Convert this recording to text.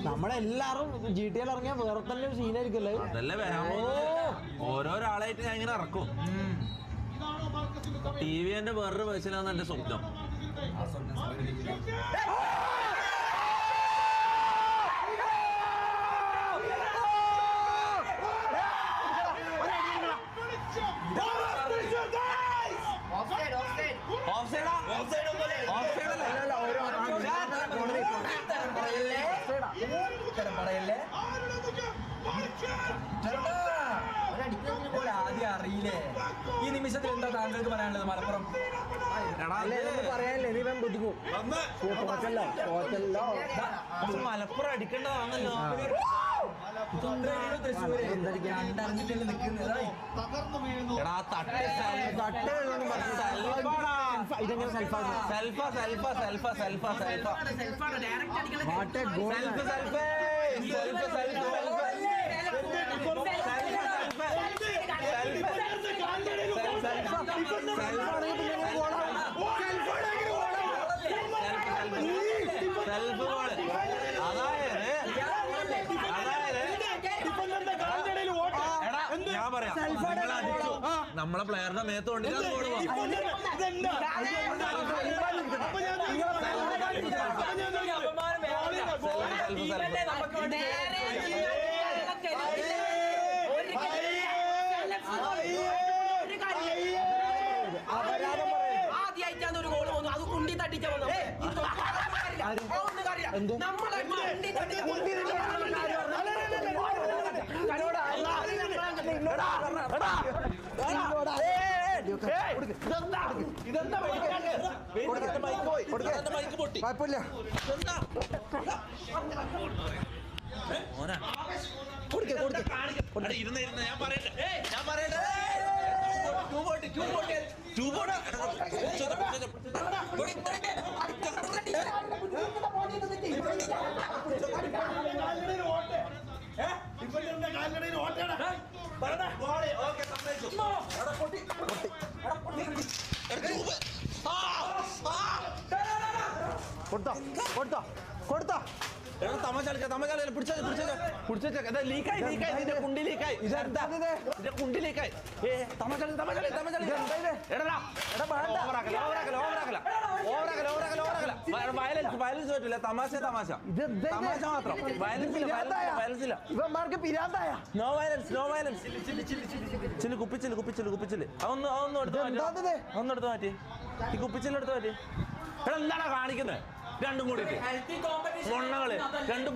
നമ്മളെല്ലാരും GTA ഇറങ്ങിയ വേറെ തന്നെ ഒരു സീനായിരിക്കല്ലേ. അതല്ലേ ഓരോരാളായിട്ട് ഞാൻ ഇങ്ങനെ ഇറക്കും. TV എന്റെ വേറൊരു വയസ്സിലാന്ന് എന്റെ സ്വപ്നം. ആദ്യം അറിയില്ലേ ഈ നിമിഷത്തിൽ എന്താ താങ്കൾക്ക് പറയാനുള്ളത്? മലപ്പുറം പറയാനില്ലേ, നീ ബുദ്ധിക്കും മലപ്പുറം അടിക്കേണ്ടതാണല്ലോ. ഞാൻ പറയാം, നമ്മളെ പ്ലെയറിന്റെ മേത്ത് കൊണ്ടില്ല. ആദ്യമായിട്ടാണ് ഒരു ഗോൾ വന്നു, അത് കുണ്ടി തട്ടിച്ച വന്നു. കൊടുത്തോ തമാശ ലീക്കായി കുണ്ടി ലീക്കായി. കുണ്ടി ലീക്കായി. വയലൻസ് പറ്റില്ല. തമാശ മാത്രം. വയലൻസ് ഇല്ല. No violence. കുപ്പിച്ചില് അതൊന്നും എടുത്ത് മാറ്റി. ഈ കുപ്പിച്ചിലെടുത്ത് മാറ്റി. എന്താണ് കാണിക്കുന്നത്? രണ്ടും കൂടി മൊണ്ണകള് രണ്ട്